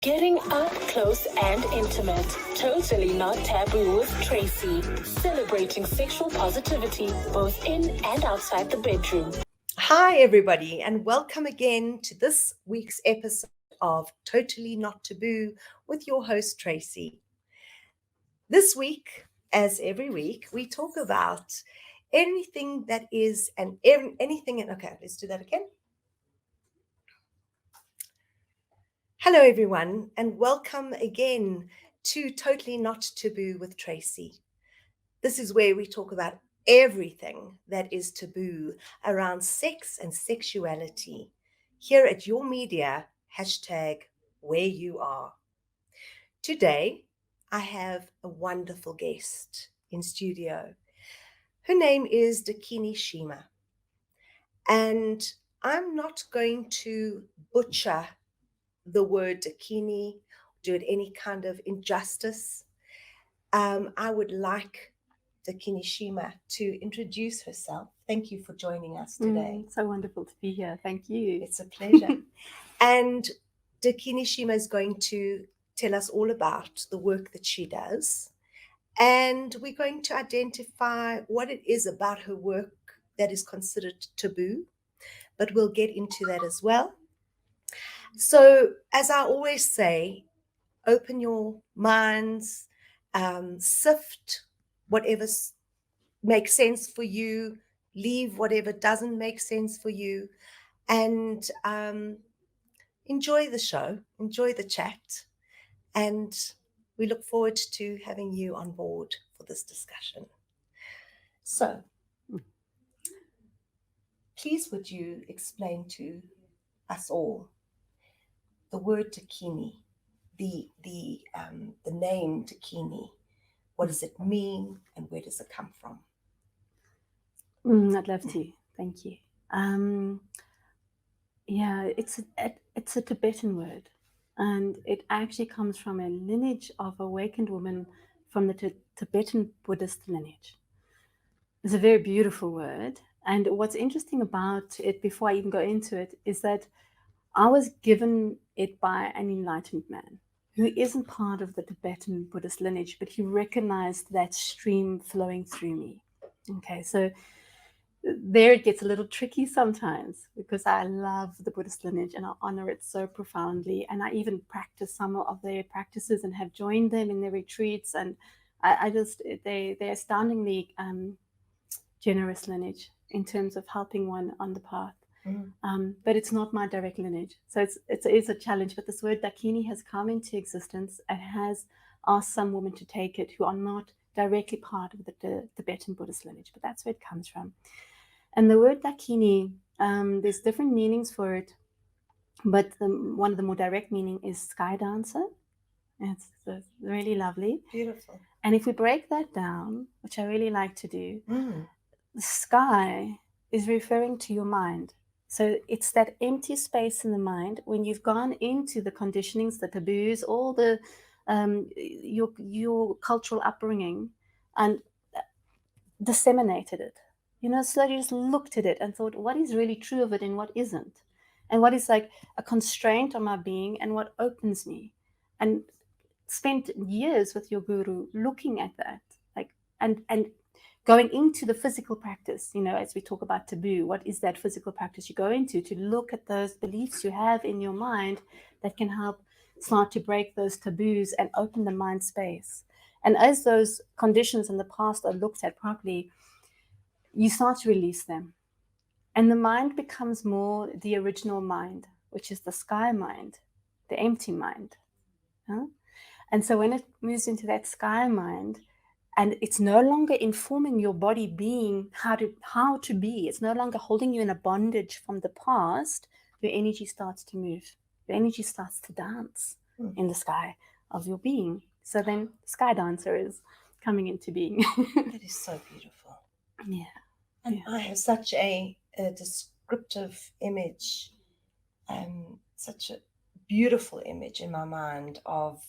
Getting up close and intimate. Totally not taboo with Tracy. Celebrating sexual positivity both in and outside the bedroom. Hi, everybody, and welcome again to this week's episode of Totally Not Taboo with your host, Tracy. This week, as every week, we talk about anything that is and anything. Okay, let's do that again. Hello, everyone, and welcome again to Totally Not Taboo with Tracy. This is where we talk about everything that is taboo around sex and sexuality. Here at your media, hashtag where you are. Today, I have a wonderful guest in studio. Her name is Dakini Shima. And I'm not going to butcher the word Dakini, do it any kind of injustice. I would like Dakini Shima to introduce herself. Thank you for joining us today. So wonderful to be here. Thank you. It's a pleasure. And Dakini Shima is going to tell us all about the work that she does. And we're going to identify what it is about her work that is considered taboo, but we'll get into that as well. So, as I always say, open your minds, sift whatever makes sense for you, leave whatever doesn't make sense for you, and enjoy the show, enjoy the chat, and we look forward to having you on board for this discussion. So, please would you explain to us all the word Dakini, the name Dakini. What does it mean, and where does it come from? I'd love to. Thank you. It's a Tibetan word, and it actually comes from a lineage of awakened women from the Tibetan Buddhist lineage. It's a very beautiful word, and what's interesting about it, before I even go into it, is that I was given it by an enlightened man who isn't part of the Tibetan Buddhist lineage, but he recognized that stream flowing through me. Okay, so there it gets a little tricky sometimes because I love the Buddhist lineage and I honor it so profoundly. And I even practice some of their practices and have joined them in their retreats. And they're astoundingly generous lineage in terms of helping one on the path. But it's not my direct lineage. So it is a challenge. But this word Dakini has come into existence and has asked some women to take it who are not directly part of the Tibetan Buddhist lineage. But that's where it comes from. And the word Dakini, there's different meanings for it. But one of the more direct meaning is sky dancer. It's really lovely. Beautiful. And if we break that down, which I really like to do, the sky is referring to your mind. So it's that empty space in the mind when you've gone into the conditionings, the taboos, all the your cultural upbringing, and disseminated it. So you just looked at it and thought, what is really true of it and what isn't, and what is like a constraint on my being and what opens me, and spent years with your guru looking at that, and going into the physical practice, as we talk about taboo, what is that physical practice you go into to look at those beliefs you have in your mind that can help start to break those taboos and open the mind space. And as those conditions in the past are looked at properly, you start to release them. And the mind becomes more the original mind, which is the sky mind, the empty mind. And so when it moves into that sky mind, and it's no longer informing your body being how to be. It's no longer holding you in a bondage from the past. Your energy starts to move. Your energy starts to dance in the sky of your being. So then sky dancer is coming into being. That is so beautiful. Yeah. And I have such a descriptive image, such a beautiful image in my mind of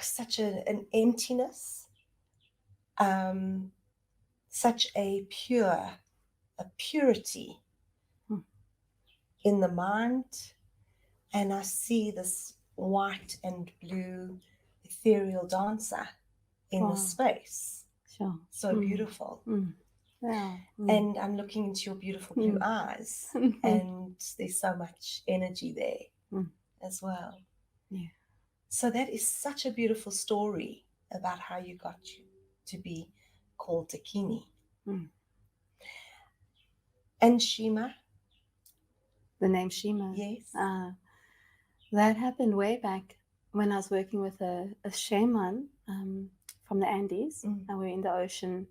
such an emptiness, such a purity in the mind, and I see this white and blue ethereal dancer in the Wow. space. Sure. So beautiful. Yeah. And I'm looking into your beautiful blue eyes, and there's so much energy there as well. Yeah. So that is such a beautiful story about how you got to be called Dakini. And Shima? The name Shima. Yes. That happened way back when I was working with a shaman from the Andes, and we were in the ocean,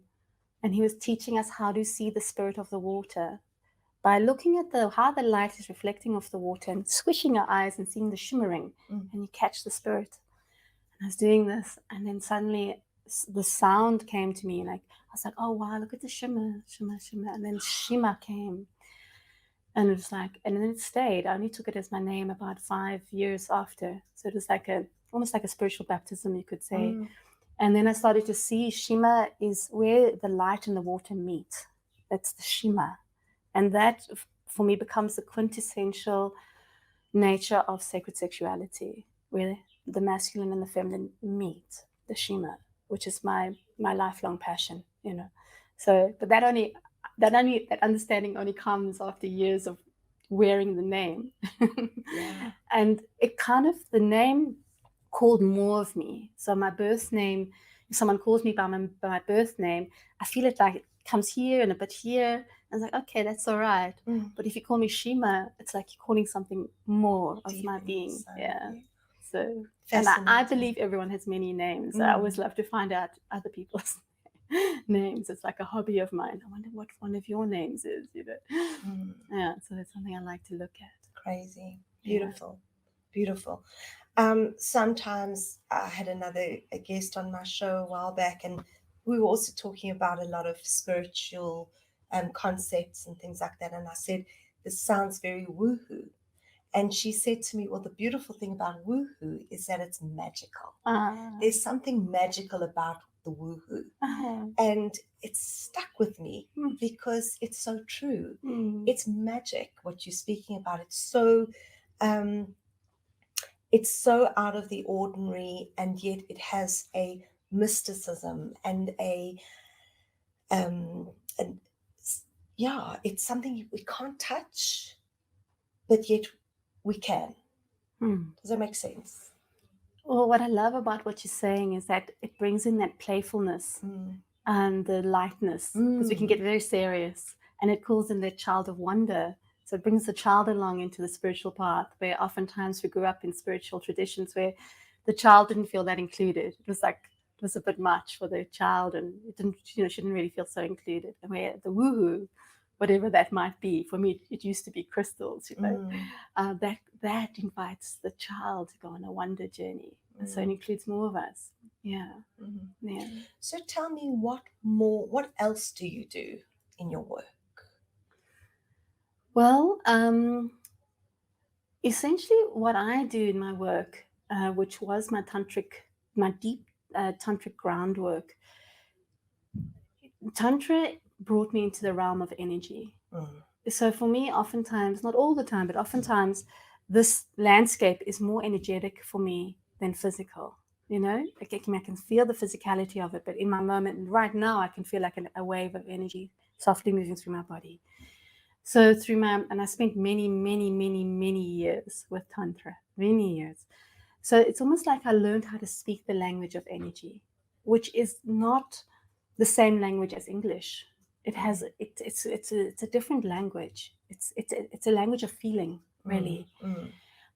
and he was teaching us how to see the spirit of the water by looking at how the light is reflecting off the water and squishing your eyes and seeing the shimmering, and you catch the spirit. And I was doing this, and then suddenly the sound came to me, like I was like, oh wow, look at the shimmer, shimmer, shimmer, and then Shima came. And it was like, and then it stayed. I only took it as my name about 5 years after. So it was like almost like a spiritual baptism, you could say. And then I started to see Shima is where the light and the water meet. That's the Shima. And that, for me, becomes the quintessential nature of sacred sexuality, where the masculine and the feminine meet, the Shima, which is my lifelong passion, you know. So, but that understanding only comes after years of wearing the name. Yeah. And it kind of, the name called more of me. So my birth name, if someone calls me by my birth name, I feel it like it comes here and a bit here. I was like, okay, that's all right. But if you call me Shima, it's like you're calling something more of my being. Yeah. So, and I believe everyone has many names. I always love to find out other people's names. It's like a hobby of mine. I wonder what one of your names is, you know. Yeah, so that's something I like to look at. Crazy. Beautiful. Yeah. Beautiful. Sometimes I had a guest on my show a while back, and we were also talking about a lot of spiritual concepts and things like that. And I said, this sounds very woohoo. And she said to me, well, the beautiful thing about woohoo is that it's magical. There's something magical about the woohoo. And it's stuck with me because it's so true. It's magic, what you're speaking about. It's so out of the ordinary, and yet it has a mysticism and it's something we can't touch, but yet we can. Does that make sense? Well, what I love about what you're saying is that it brings in that playfulness and the lightness, because we can get very serious, and it calls in that child of wonder. So it brings the child along into the spiritual path, where oftentimes we grew up in spiritual traditions where the child didn't feel that included. It was a bit much for the child, and it didn't, she didn't really feel so included. And where the woohoo, whatever that might be, for me, it used to be crystals, that invites the child to go on a wonder journey. So it includes more of us. Yeah. Yeah. So tell me, what else do you do in your work? Well, essentially what I do in my work, which was my deep tantric groundwork, Tantra brought me into the realm of energy. So for me, oftentimes, not all the time, but oftentimes, this landscape is more energetic for me than physical. Like I can feel the physicality of it, but in my moment, right now, I can feel like a wave of energy softly moving through my body. So and I spent many, many, many, many years with Tantra, many years. So it's almost like I learned how to speak the language of energy, which is not the same language as English. It's a different language. It's a language of feeling, really.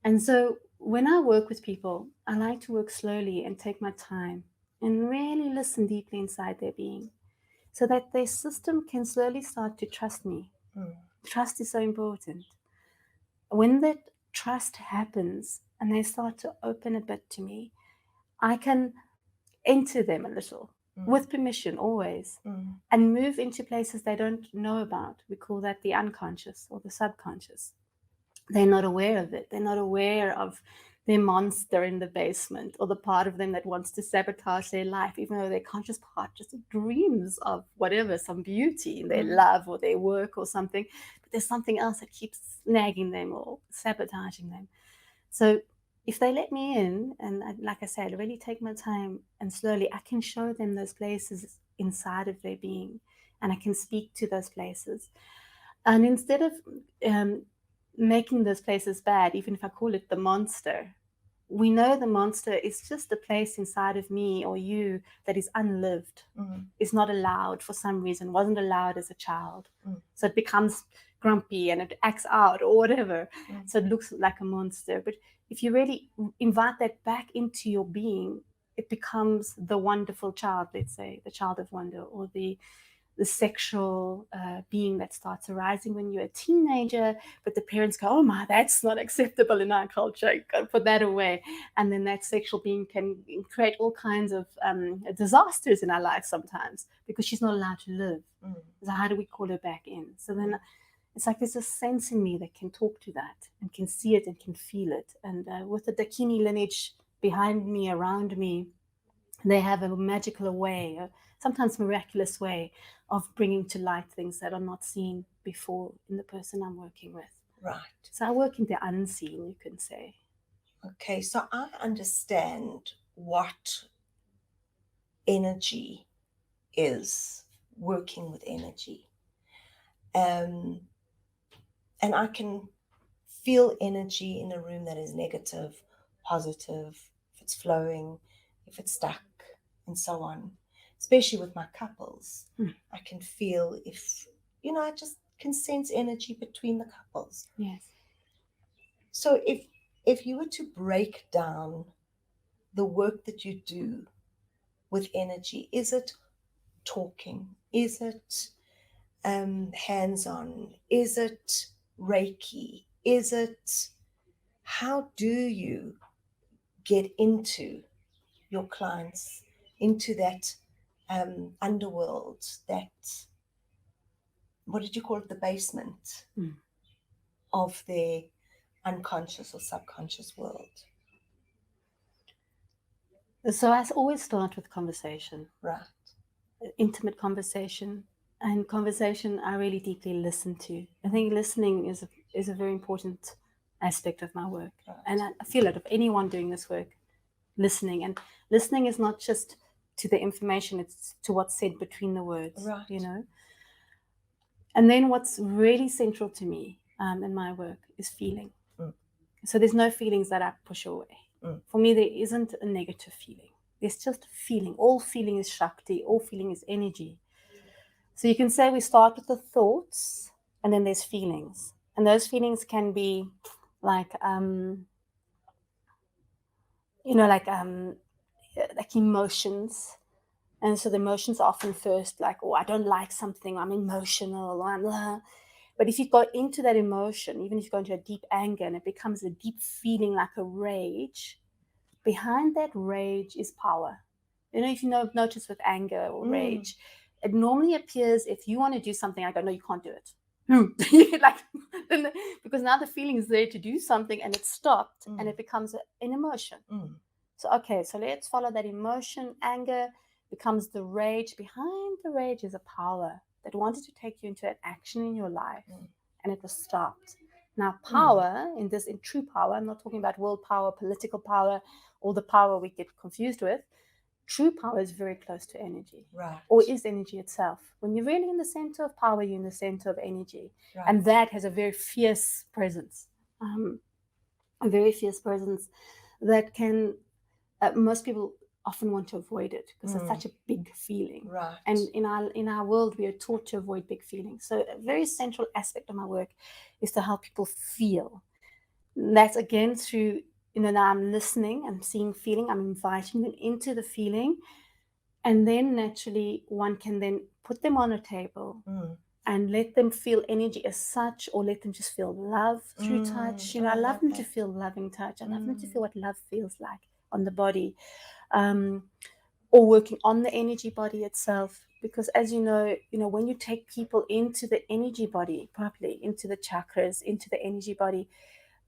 And so when I work with people, I like to work slowly and take my time and really listen deeply inside their being, so that their system can slowly start to trust me. Trust is so important. When that trust happens and they start to open a bit to me, I can enter them a little, with permission always, and move into places they don't know about. We call that the unconscious or the subconscious. They're not aware of it. They're not aware of their monster in the basement, or the part of them that wants to sabotage their life, even though their conscious part just dreams of whatever, some beauty in their love or their work or something. But there's something else that keeps nagging them or sabotaging them. So if they let me in, and like I said, really take my time and slowly, I can show them those places inside of their being, and I can speak to those places. And instead of making those places bad, even if I call it the monster, we know the monster is just a place inside of me or you that is unlived, is not allowed for some reason, wasn't allowed as a child. So it becomes grumpy and it acts out or whatever. So it looks like a monster. But if you really invite that back into your being, it becomes the wonderful child, let's say, the child of wonder, or the sexual being that starts arising when you're a teenager, but the parents go, oh my, that's not acceptable in our culture, you've got to put that away. And then that sexual being can create all kinds of disasters in our lives sometimes, because she's not allowed to live. So how do we call her back in? So then it's like there's a sense in me that can talk to that and can see it and can feel it. And with the Dakini lineage behind me, around me, they have a magical way, sometimes miraculous way, of bringing to light things that are not seen before in the person I'm working with. Right. So I work in the unseen, you can say. Okay, so I understand what energy is, working with energy. And I can feel energy in a room that is negative, positive, if it's flowing, if it's stuck, and so on. Especially with my couples, I can feel if, I just can sense energy between the couples. Yes. So if you were to break down the work that you do with energy, is it talking? Is it hands-on? Is it Reiki? Is it, how do you get into your clients, into that underworld, that, what did you call it, the basement of their unconscious or subconscious world? So I always start with conversation. Right. Intimate conversation. And conversation I really deeply listen to. I think listening is a very important aspect of my work. Right. And I feel it of anyone doing this work, listening. And listening is not just to the information, it's to what's said between the words. Right. And then what's really central to me in my work is feeling. So there's no feelings that I push away. For me, there isn't a negative feeling. There's just feeling. All feeling is Shakti. All feeling is energy. So you can say we start with the thoughts, and then there's feelings. And those feelings can be like emotions. And so the emotions are often first like, oh, I don't like something, I'm emotional, or I'm blah. But if you go into that emotion, even if you go into a deep anger and it becomes a deep feeling like a rage, behind that rage is power. If you notice with anger or rage, it normally appears if you want to do something, I go, no, you can't do it. Because now the feeling is there to do something and it's stopped and it becomes an emotion. So let's follow that emotion. Anger becomes the rage. Behind the rage is a power that wanted to take you into an action in your life, and it was stopped. Now, power, in true power, I'm not talking about world power, political power, all the power we get confused with. True power is very close to energy, right? Or is energy itself. When you're really in the center of power, you're in the center of energy, right. And that has a very fierce presence, that can, most people often want to avoid it because it's such a big feeling, right? And in our world, we are taught to avoid big feelings. So a very central aspect of my work is to help people feel. And that's again through, now I'm listening, I'm seeing feeling, I'm inviting them into the feeling. And then naturally one can then put them on a table and let them feel energy as such, or let them just feel love through touch. I love them to feel loving touch. I love them to feel what love feels like on the body, or working on the energy body itself. Because as you know, when you take people into the energy body properly, into the chakras, into the energy body,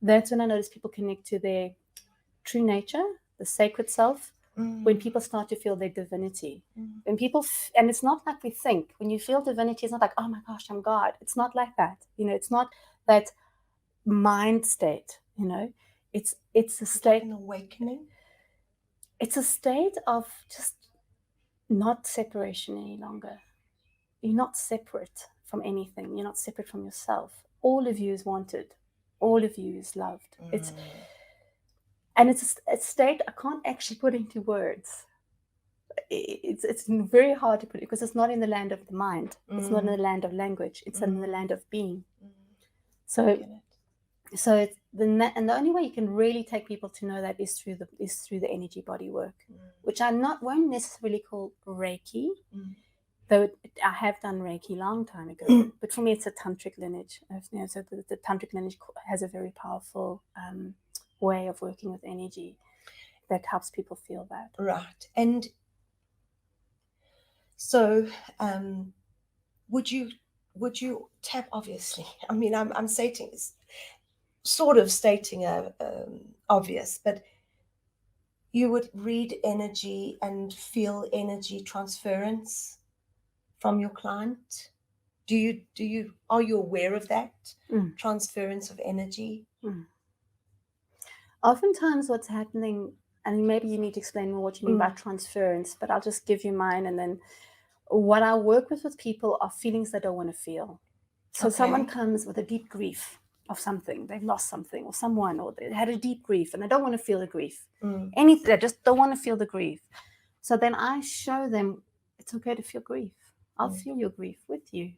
that's when I notice people connect to their true nature, the sacred self, when people start to feel their divinity. When people, and it's not like we think, when you feel divinity, it's not like, oh my gosh, I'm God. It's not like that. It's not that mind state, It's a Like state. an awakening. It's a state of just not separation any longer. You're not separate from anything. You're not separate from yourself. All of you is wanted. All of you is loved. It's a state I can't actually put into words. It's very hard to put it because it's not in the land of the mind. It's not in the land of language. It's in the land of being. So it's and the only way you can really take people to know that is through the energy body work, which I won't necessarily call Reiki, though I have done Reiki long time ago. But for me, it's a tantric lineage. So the tantric lineage has a very powerful way of working with energy that helps people feel that. Right. And so, would you tap? Obviously, I mean, I'm stating a obvious, but you would read energy and feel energy transference from your client. Are you aware of that transference of energy? Oftentimes what's happening, and maybe you need to explain more what you mean by transference, but I'll just give you mine. And then what I work with people are feelings they don't want to feel. So someone comes with a deep grief of something, they've lost something or someone, or they had a deep grief and they don't want to feel the grief. Anything, they just don't want to feel the grief. So then I show them it's okay to feel grief. I'll feel your grief with you.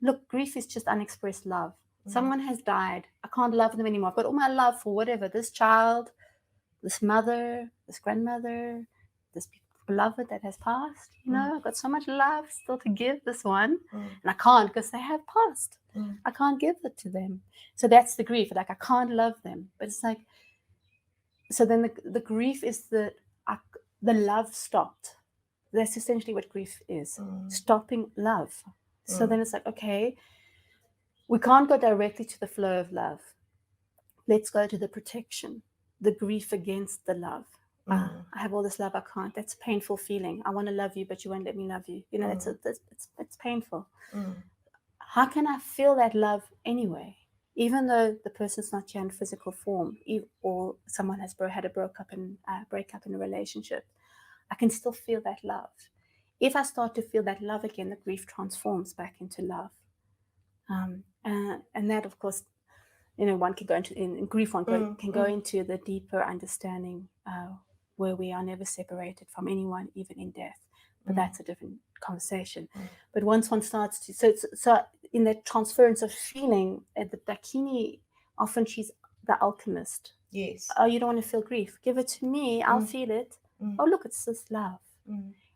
Look, grief is just unexpressed love. Someone has died. I can't love them anymore. I've got all my love for whatever, this child, this mother, this grandmother, this beloved that has passed. I've got so much love still to give this one. And I can't because they have passed. I can't give it to them. So that's the grief. Like, I can't love them. But it's like, so then the grief is the love stopped. That's essentially what grief is, stopping love. So then it's like, okay, we can't go directly to the flow of love. Let's go to the protection, the grief against the love. I have all this love, I can't. That's a painful feeling. I want to love you, but you won't let me love you. It's painful. How can I feel that love anyway? Even though the person's not here in physical form, or someone has had a breakup in a relationship, I can still feel that love. If I start to feel that love again, the grief transforms back into love. And that, of course, one can go into, in grief, one can go into the deeper understanding where we are never separated from anyone, even in death. But that's a different conversation. But once one starts to, so in that transference of feeling, the Dakini, often she's the alchemist. Yes. Oh, you don't want to feel grief? Give it to me. I'll feel it. Oh, look, it's this love.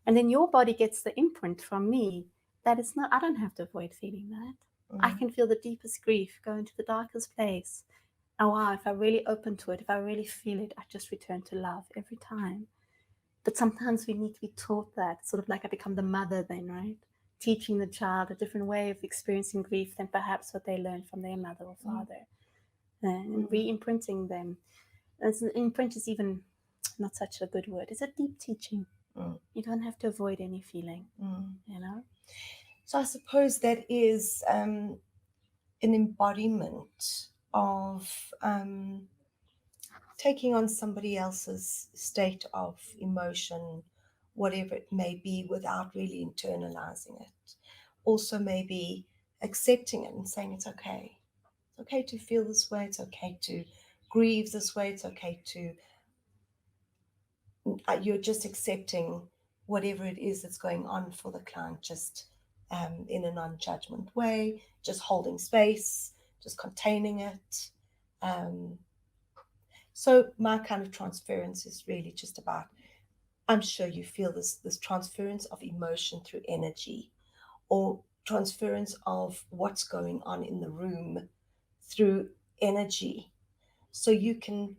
And then your body gets the imprint from me that it's not, I don't have to avoid feeling that. I can feel the deepest grief, go into the darkest place. Oh, wow, if I really open to it, if I really feel it, I just return to love every time. But sometimes we need to be taught that, sort of like I become the mother then, right? Teaching the child a different way of experiencing grief than perhaps what they learned from their mother or father. And re-imprinting them. And imprint is even not such a good word. It's a deep teaching. You don't have to avoid any feeling, So I suppose that is an embodiment of taking on somebody else's state of emotion, whatever it may be, without really internalizing it. Also maybe accepting it and saying it's okay. It's okay to feel this way. It's okay to grieve this way. It's okay to, you're just accepting whatever it is that's going on for the client, just in a non-judgment way, just holding space, just containing it. So my kind of transference is really just about, I'm sure you feel this transference of emotion through energy, or transference of what's going on in the room through energy. So you can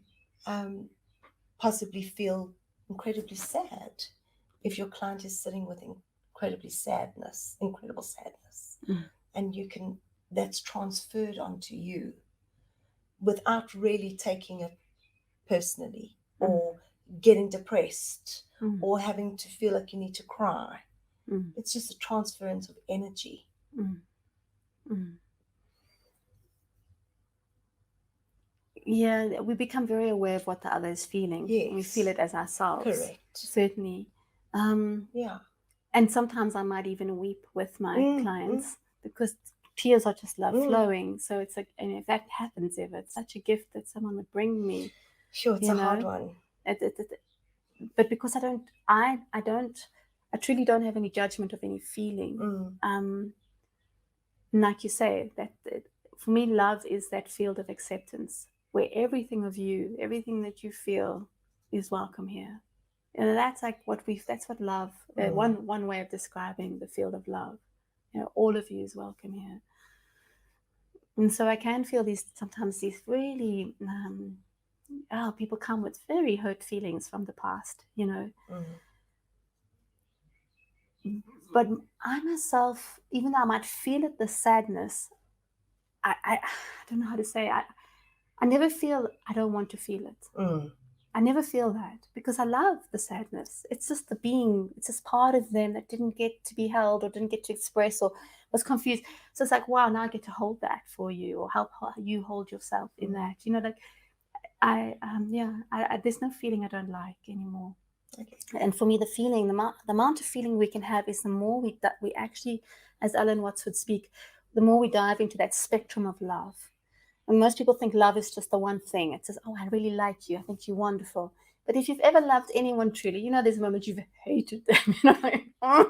possibly feel incredibly sad if your client is sitting with incredible sadness, and that's transferred onto you without really taking it personally, or getting depressed, or having to feel like you need to cry. It's just a transference of energy. we become very aware of what the other is feeling. Yes. We feel it as ourselves. Correct. Certainly. Yeah. And sometimes I might even weep with my clients because tears are just love flowing. So it's like, and if that happens ever, it's such a gift that someone would bring me. Sure, it's a hard one. But because I truly don't have any judgment of any feeling. Like you say, that for me, love is that field of acceptance where everything of you, everything that you feel, is welcome here. And that's like that's what love. One way of describing the field of love. All of you is welcome here. And so I can feel sometimes these really. People come with very hurt feelings from the past, But I myself, even though I might feel it, the sadness, I don't know how to say. I never feel I don't want to feel it. I never feel that because I love the sadness. It's just the being. It's just part of them that didn't get to be held or didn't get to express or was confused. So it's like, wow, now I get to hold that for you or help you hold yourself in that. Like I there's no feeling I don't like anymore. Okay. And for me, the feeling, the amount of feeling we can have is the more we actually, as Alan Watts would speak, the more we dive into that spectrum of love. And most people think love is just the one thing. It says, oh, I really like you. I think you're wonderful. But if you've ever loved anyone truly, there's a moment you've hated them. And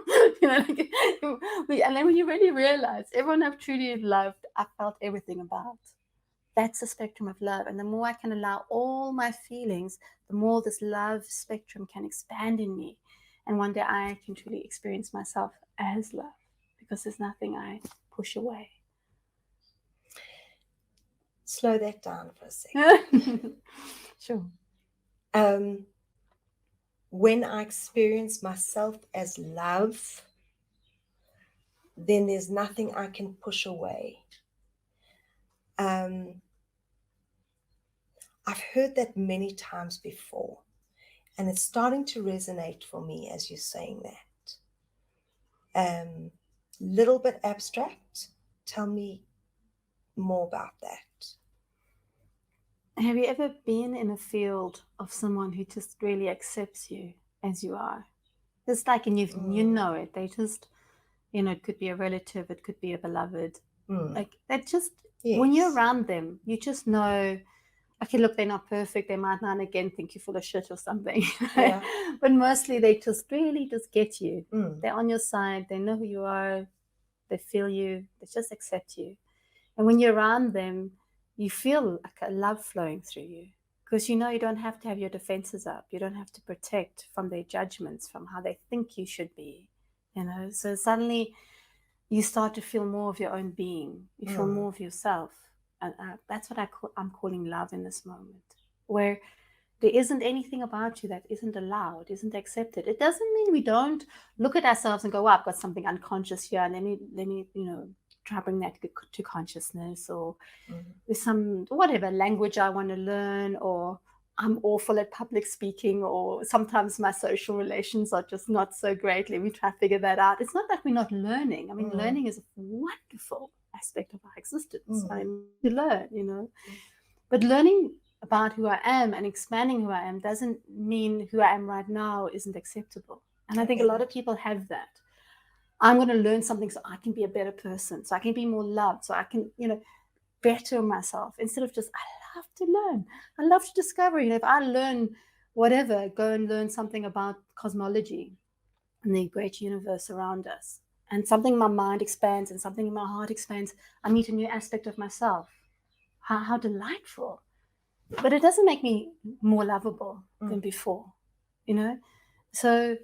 then when you really realize everyone I've truly loved, I felt everything about. That's the spectrum of love. And the more I can allow all my feelings, the more this love spectrum can expand in me. And one day I can truly experience myself as love because there's nothing I push away. Slow that down for a second. Sure. When I experience myself as love, then there's nothing I can push away. I've heard that many times before, and it's starting to resonate for me as you're saying that. Little bit abstract. Tell me more about that. Have you ever been in a field of someone who just really accepts you as you are? It's like, and you know it. They just, it could be a relative, it could be a beloved. Like that just, yes. When you're around them, you just know, okay, look, they're not perfect. They might now and again think you're full of shit or something. Yeah. But mostly they just really just get you. They're on your side. They know who you are. They feel you. They just accept you. And when you're around them, you feel like a love flowing through you because you don't have to have your defenses up. You don't have to protect from their judgments, from how they think you should be. So suddenly you start to feel more of your own being. You feel more of yourself. And that's what I'm calling love in this moment, where there isn't anything about you that isn't allowed, isn't accepted. It doesn't mean we don't look at ourselves and go, I've got something unconscious here. Let me try to bring that to consciousness, or there's some whatever language I want to learn, or I'm awful at public speaking, or sometimes my social relations are just not so great. Let me try to figure that out. It's not that we're not learning. I mean, learning is a wonderful aspect of our existence. I mean, to learn, but learning about who I am and expanding who I am doesn't mean who I am right now isn't acceptable. And I think a lot of people have that. I'm going to learn something so I can be a better person, so I can be more loved, so I can, better myself, instead of just, I love to learn. I love to discover. If I learn whatever, go and learn something about cosmology and the great universe around us. And something in my mind expands and something in my heart expands. I meet a new aspect of myself. How delightful. But it doesn't make me more lovable than before, So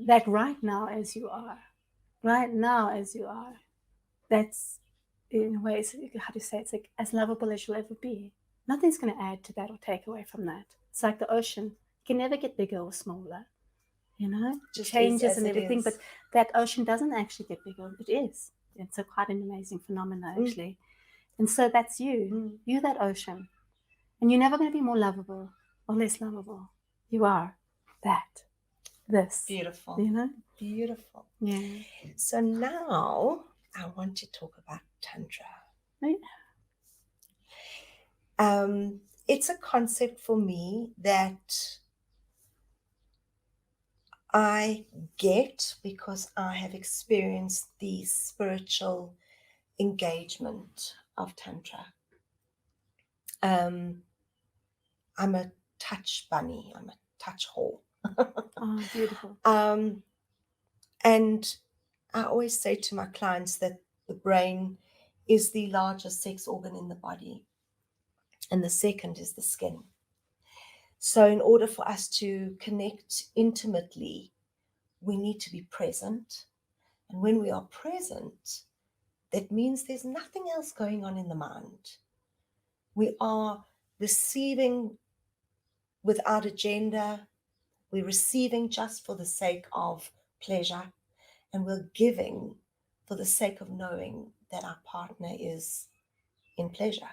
that right now as you are, that's in a way, how to say, it's like as lovable as you'll ever be. Nothing's going to add to that or take away from that. It's like the ocean. It can never get bigger or smaller, Just changes and everything. But that ocean doesn't actually get bigger. It is. It's quite an amazing phenomenon, actually. And so that's you. You're that ocean. And you're never going to be more lovable or less lovable. You are that. This. Beautiful. Beautiful. Yeah. So now I want to talk about Tantra. Right. It's a concept for me that I get because I have experienced the spiritual engagement of Tantra. I'm a touch bunny, I'm a touch whore. Oh, beautiful. And I always say to my clients that the brain is the largest sex organ in the body, and the second is the skin. So in order for us to connect intimately, we need to be present. And when we are present, that means there's nothing else going on in the mind. We are receiving without agenda. We're receiving just for the sake of pleasure, and we're giving for the sake of knowing that our partner is in pleasure.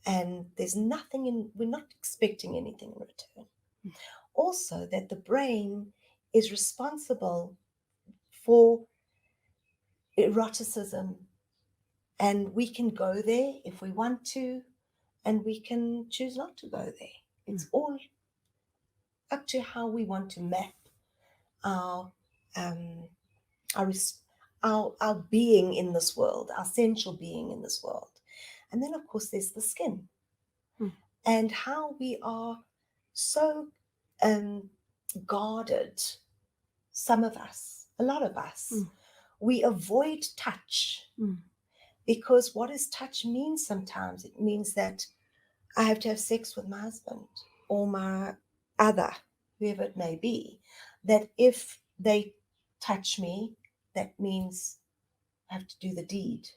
And there's nothing in, we're not expecting anything in return. Also, that the brain is responsible for eroticism, and we can go there if we want to, and we can choose not to go there. It's all up to how we want to map our being in this world, our sensual being in this world. And then, of course, there's the skin, and how we are so guarded. Some of us, a lot of us, we avoid touch because what does touch mean sometimes? It means that I have to have sex with my husband or my other, whoever it may be, that if they touch me, that means I have to do the deed.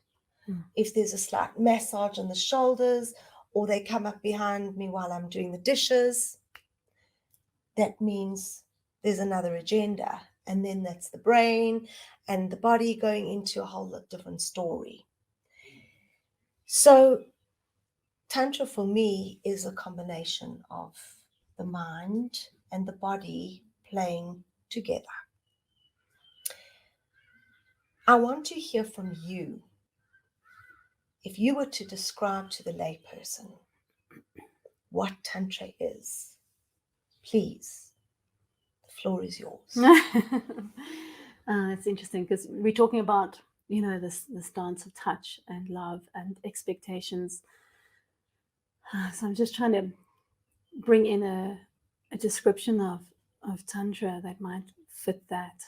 If there's a slight massage on the shoulders, or they come up behind me while I'm doing the dishes, that means there's another agenda. And then that's the brain and the body going into a whole different story. So Tantra for me is a combination of the mind and the body playing together. I want to hear from you. If you were to describe to the layperson what Tantra is, please, the floor is yours. It's interesting because we're talking about, this dance of touch and love and expectations. So I'm just trying to bring in a description of Tantra that might fit that.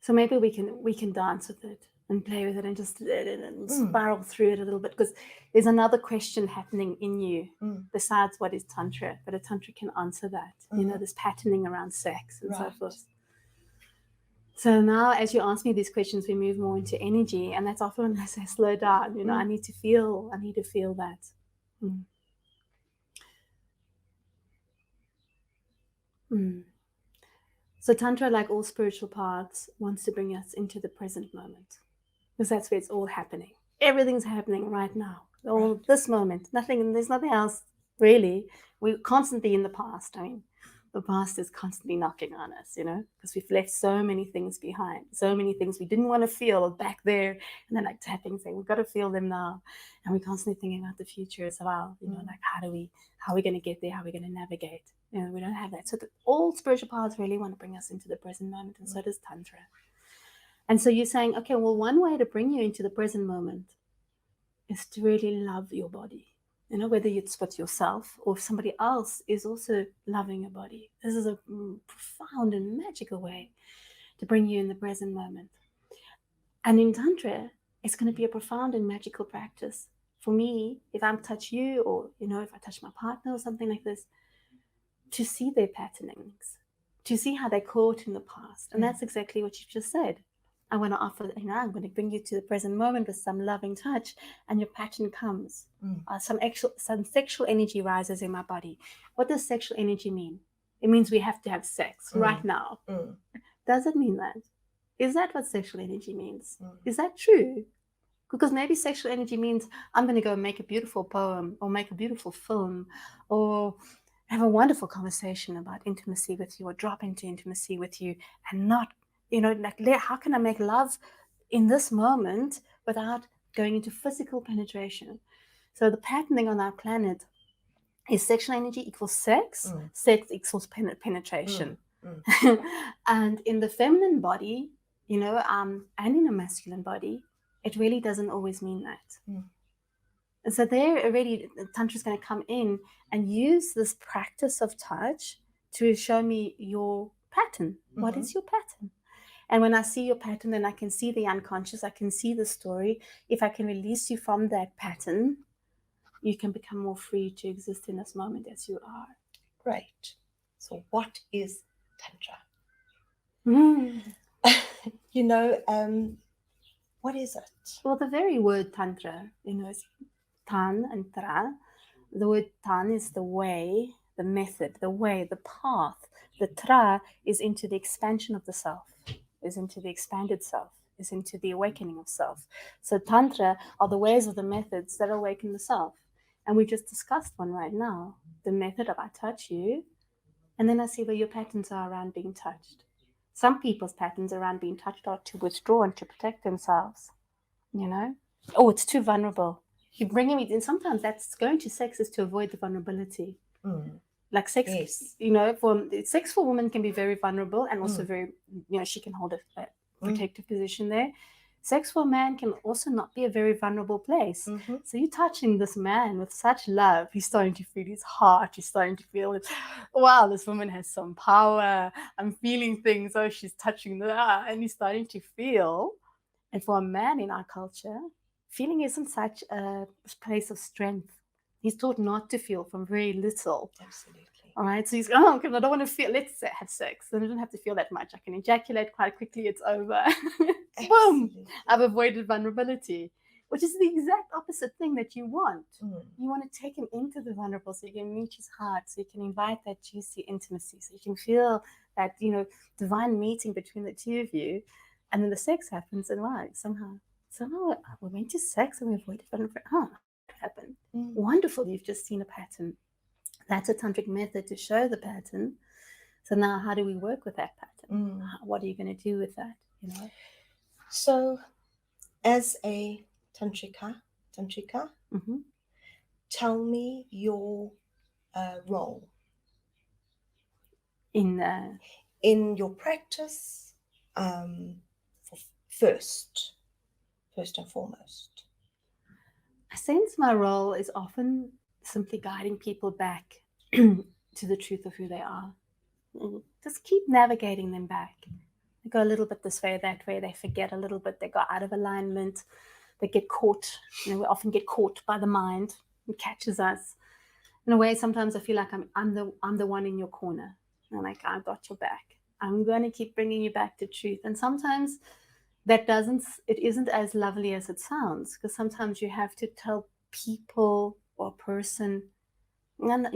So maybe we can dance with it and play with it and just and spiral through it a little bit, because there's another question happening in you besides what is Tantra, but a Tantra can answer that, this patterning around sex and so forth. So now as you ask me these questions, we move more into energy, and that's often when I say slow down, I need to feel that. So Tantra, like all spiritual paths, wants to bring us into the present moment, because that's where it's all happening. Everything's happening right now, all this moment. There's nothing else really. We're constantly in the past. I mean, the past is constantly knocking on us, because we've left so many things behind, so many things we didn't want to feel back there, and then like tapping, saying we've got to feel them now, and we're constantly thinking about the future as well. Like how are we going to get there? How are we going to navigate? We don't have that. So all spiritual paths really want to bring us into the present moment, and so does Tantra. And so you're saying, okay, well, one way to bring you into the present moment is to really love your body. Whether it's with yourself or if somebody else is also loving your body. This is a profound and magical way to bring you in the present moment. And in Tantra, it's going to be a profound and magical practice. For me, if I touch you, or, if I touch my partner or something like this, to see their patternings, to see how they're caught in the past. And that's exactly what you just said. I want to offer, I'm going to bring you to the present moment with some loving touch, and your pattern comes. Some sexual energy rises in my body. What does sexual energy mean? It means we have to have sex right now. Does it mean that? Is that what sexual energy means? Is that true? Because maybe sexual energy means I'm going to go make a beautiful poem, or make a beautiful film, or have a wonderful conversation about intimacy with you, or drop into intimacy with you, and not, how can I make love in this moment without going into physical penetration. So the patterning on our planet is sexual energy equals sex, sex equals penetration. And in the feminine body, and in a masculine body, it really doesn't always mean that. And so there already, Tantra is going to come in and use this practice of touch to show me your pattern. What is your pattern? And when I see your pattern, then I can see the unconscious, I can see the story. If I can release you from that pattern, you can become more free to exist in this moment as you are. Great. So what is Tantra? What is it? Well, the very word Tantra, is Tan and Tra. The word Tan is the way, the method, the way, the path. The Tra is into the expansion of the self, is into the expanded self, is into the awakening of self. So Tantra are the ways of the methods that awaken the self. And we just discussed one right now, the method of I touch you, and then I see where your patterns are around being touched. Some people's patterns around being touched are to withdraw and to protect themselves. Oh, it's too vulnerable. You bring him in. Sometimes that's going to sex is to avoid the vulnerability. Like sex, yes. Sex for women can be very vulnerable and also very, she can hold a protective position there. Sex for a man can also not be a very vulnerable place. So you're touching this man with such love. He's starting to feel his heart. He's starting to feel, wow, this woman has some power. I'm feeling things. Oh, she's touching that. And he's starting to feel. And for a man in our culture, feeling isn't such a place of strength. He's taught not to feel from very little. Absolutely. All right. So he's going, I don't want to feel, let's have sex. Then I don't have to feel that much. I can ejaculate quite quickly. It's over. Boom. I've avoided vulnerability, which is the exact opposite thing that you want. You want to take him into the vulnerable so you can meet his heart, so you can invite that juicy intimacy, so you can feel that, divine meeting between the two of you. And then the sex happens and somehow we went to sex and we avoided vulnerability. What happened? Wonderful. You've just seen a pattern. That's a tantric method to show the pattern. So now how do we work with that pattern? What are you going to do with that? So as a tantrika, tell me your role in your practice, first and foremost. I sense my role is often simply guiding people back to the truth of who they are. Just keep navigating them back. They go a little bit this way, that way. They forget a little bit. They go out of alignment. They get caught. We often get caught by the mind. It catches us. In a way, sometimes I feel like I'm the one in your corner. And like, I've got your back. I'm going to keep bringing you back to truth. And sometimes it isn't as lovely as it sounds, because sometimes you have to tell people or a person, but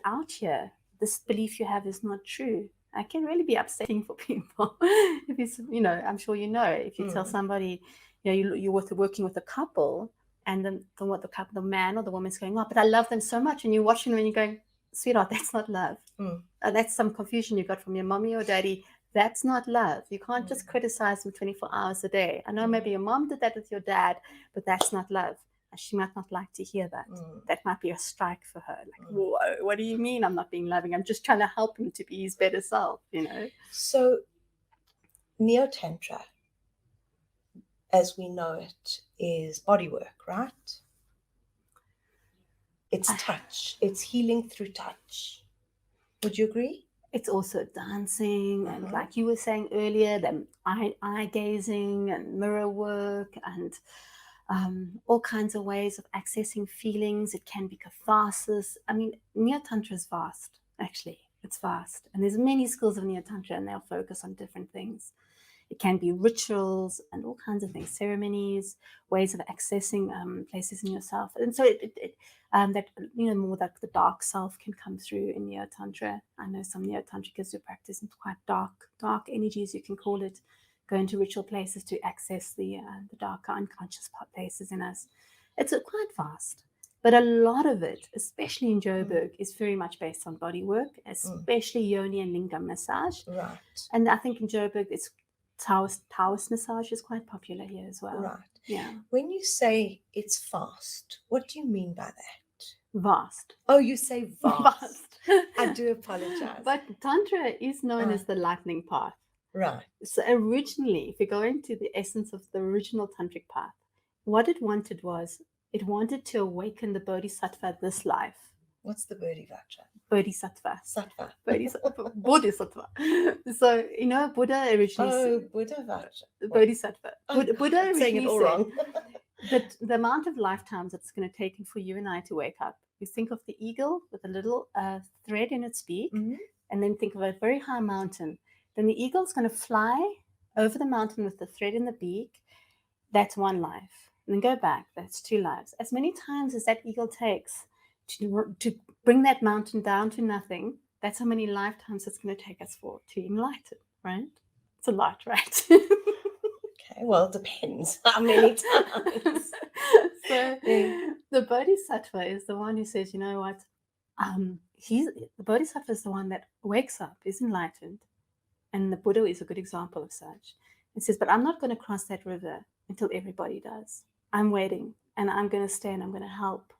out here, this belief you have is not true. I can really be upsetting for people. If I'm sure if you tell somebody, you're working with a couple, and the man or the woman's going, oh, but I love them so much, and you're watching them and you're going, sweetheart, that's not love. That's some confusion you got from your mommy or daddy. That's not love. You can't just criticize them 24 hours a day. I know maybe your mom did that with your dad, but that's not love. She might not like to hear that. That might be a strike for her. Like, whoa, what do you mean I'm not being loving? I'm just trying to help him to be his better self, So Neo-Tantra, as we know it, is body work, right? It's touch. It's healing through touch. Would you agree? It's also dancing and, like you were saying earlier, the eye gazing and mirror work and all kinds of ways of accessing feelings. It can be catharsis. I mean, Neo-Tantra is vast, actually. It's vast. And there's many schools of Neo-Tantra, and they'll focus on different things. It can be rituals and all kinds of things, ceremonies, ways of accessing places in yourself. And so more like the dark self can come through in Neo-Tantra. I know some Neo-Tantrikas who practice in quite dark energies, you can call it, go into ritual places to access the darker unconscious places in us. It's quite vast. But a lot of it, especially in Joburg, is very much based on body work, especially Yoni and Lingam massage. Right. And I think in Joburg, it's Taoist massage is quite popular here as well. Right. Yeah. When you say it's fast, what do you mean by that? Vast. Oh, you say vast. Vast. I do apologize. But Tantra is known as the lightning path. Right. So originally, if you go into the essence of the original tantric path, what it wanted was, it wanted to awaken the bodhisattva this life. What's the bodhisattva? Bodhisattva. Sattva. Bodhisattva. So, Buddha originally... Oh, Bodhisattva. Bodhisattva. Buddha I'm saying it originally all said wrong. that the amount of lifetimes it's going to take for you and I to wake up. You think of the eagle with a little thread in its beak, and then think of a very high mountain. Then the eagle's going to fly over the mountain with the thread in the beak. That's one life. And then go back. That's 2 lives. As many times as that eagle takes to bring that mountain down to nothing, that's how many lifetimes it's going to take us to enlighten, right? It's a lot, right? Okay, well, it depends how many times. So the bodhisattva is the one who says, you know what? The bodhisattva is the one that wakes up, is enlightened, and the Buddha is a good example of such. It says, but I'm not going to cross that river until everybody does. I'm waiting, and I'm going to stay, and I'm going to help.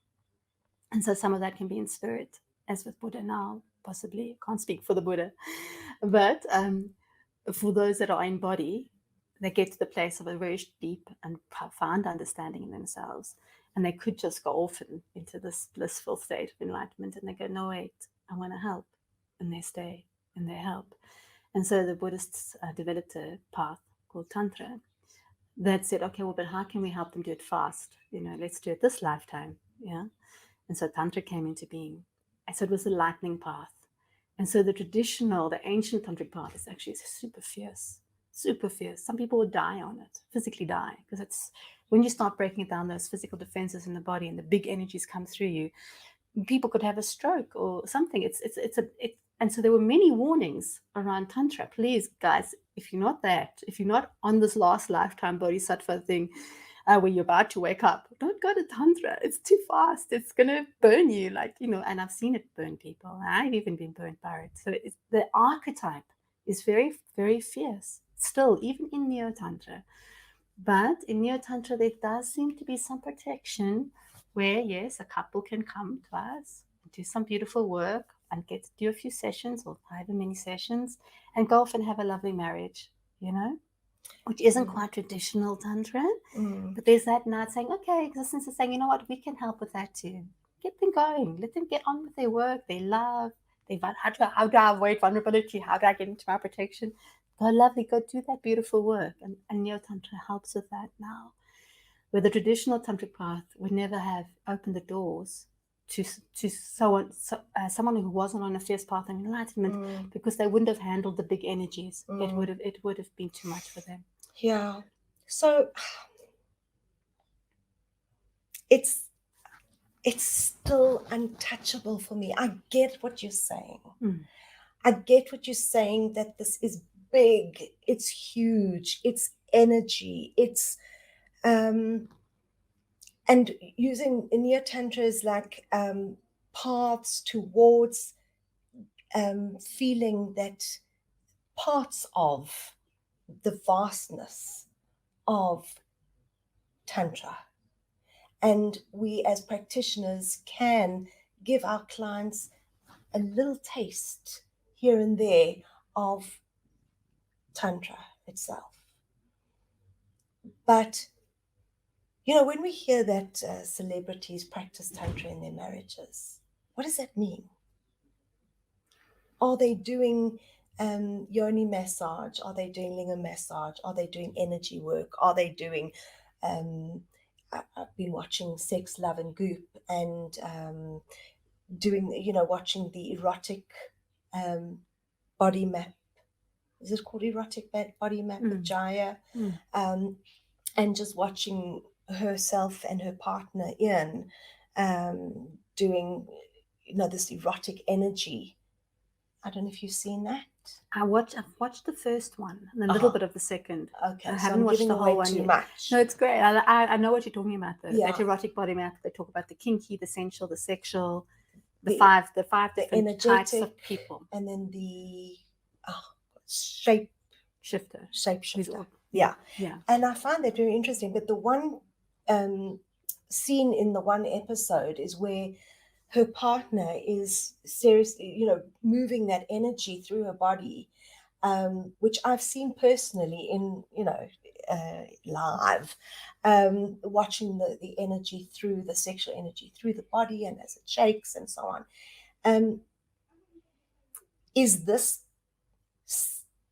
And so some of that can be in spirit, as with Buddha now, possibly. I can't speak for the Buddha. But for those that are in body, they get to the place of a very deep and profound understanding in themselves. And they could just go off into this blissful state of enlightenment, and they go, no, wait, I want to help. And they stay, and they help. And so the Buddhists developed a path called Tantra that said, okay, well, but how can we help them do it fast? Let's do it this lifetime. Yeah. And so Tantra came into being. And so it was the lightning path. And so the ancient tantric path is actually super fierce. Super fierce. Some people would die on it, physically die, because it's when you start breaking down those physical defenses in the body and the big energies come through you, people could have a stroke or something. And so there were many warnings around Tantra. Please, guys, if you're not on this last lifetime bodhisattva thing, where you're about to wake up, don't go to Tantra. It's too fast. It's going to burn you, and I've seen it burn people. I've even been burnt by it. So the archetype is very, very fierce, still, even in Neo-Tantra. But in Neo-Tantra, there does seem to be some protection where, yes, a couple can come to us, do some beautiful work, and get to do a few sessions or however many sessions, and go off and have a lovely marriage, which isn't quite traditional Tantra. But there's that now saying, okay, existence is saying, you know what, we can help with that too. Get them going. Let them get on with their work, their love. How do I avoid vulnerability? How do I get into my protection? Go lovely, go do that beautiful work. And Neo-Tantra helps with that now. Where the traditional Tantric path would never have opened the doors to someone who wasn't on a fierce path of enlightenment, because they wouldn't have handled the big energies. It would have been too much for them. Yeah. So it's still untouchable for me. I get what you're saying. I get what you're saying, that this is big, it's huge, it's energy, it's and using Neo-Tantra as like paths towards feeling that parts of the vastness of Tantra. And we as practitioners can give our clients a little taste here and there of Tantra itself. But, when we hear that celebrities practice Tantra in their marriages, what does that mean? Are they doing Yoni massage? Are they doing lingam massage? Are they doing energy work? Are they doing, I've been watching Sex, Love and Goop, and doing, watching the erotic body map. Is it called erotic body map with Jaya? And just watching herself and her partner Ian doing, this erotic energy. I don't know if you've seen that. I've watched the first one and a little bit of the second. Okay, I so haven't I'm watched giving the whole away one too yet. much. No, it's great. I know what you're talking about though. Yeah. That erotic body map. They talk about the kinky, the sensual, the sexual, the The five different types of energetic, people. and then the shape Shifter. shapeshifter. Who's Yeah. Yeah. And I find that very interesting. But the one scene in the one episode is where her partner is seriously, moving that energy through her body, which I've seen personally in, live, watching the energy through the sexual energy through the body and as it shakes and so on. Is this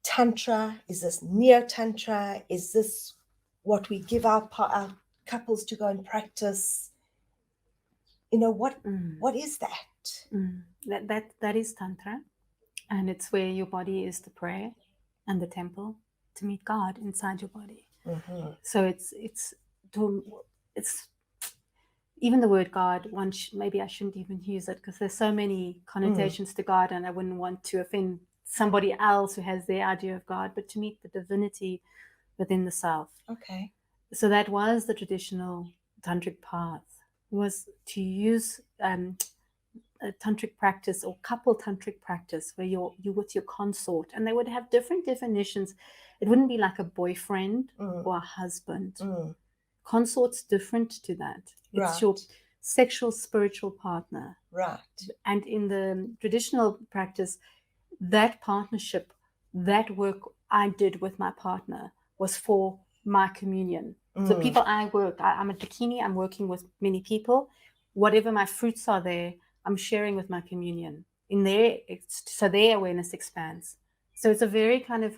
Tantra? Is this Neo Tantra? Is this what we give our couples to go and practice? What is that? That is Tantra. And it's where your body is the prayer and the temple to meet God inside your body. Mm-hmm. So it's even the word God. Maybe I shouldn't even use it because there's so many connotations to God, and I wouldn't want to offend somebody else who has their idea of God. But to meet the divinity within the self. Okay. So that was the traditional tantric path, was to use a tantric practice or couple tantric practice where you're with your consort, and they would have different definitions. It wouldn't be like a boyfriend or a husband. Consort's different to that. It's your sexual spiritual partner. Right. And in the traditional practice, that partnership, that work I did with my partner was for my communion. So people I'm a Dakini, I'm working with many people. Whatever my fruits are there, I'm sharing with my communion. So their awareness expands. So it's a very kind of,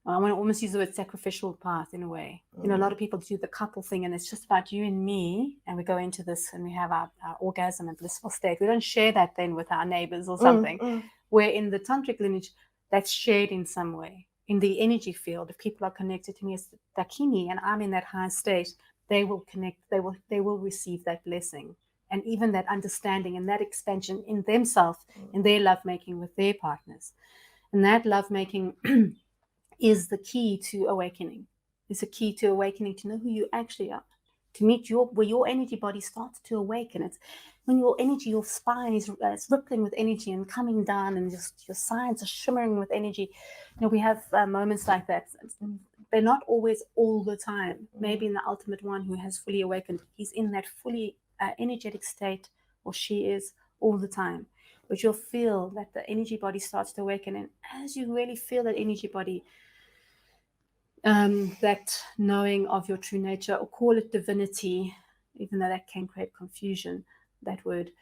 I want to almost use the word sacrificial path in a way. A lot of people do the couple thing, and it's just about you and me, and we go into this and we have our orgasm and blissful state. We don't share that then with our neighbors or something. Where in the tantric lineage, that's shared in some way. In the energy field, if people are connected to me as Dakini and I'm in that high state, they will connect, they will receive that blessing. And even that understanding and that expansion in themselves, in their lovemaking with their partners. And that lovemaking is the key to awakening. It's a key to awakening, to know who you actually are, to meet where your energy body starts to awaken. It's when your energy, your spine is rippling with energy and coming down, and just your sides are shimmering with energy. We have moments like that. They're not always all the time. Maybe in the ultimate one who has fully awakened, he's in that fully energetic state, or she is, all the time. But you'll feel that the energy body starts to awaken, and as you really feel that energy body, that knowing of your true nature, or call it divinity, even though that can create confusion, that word,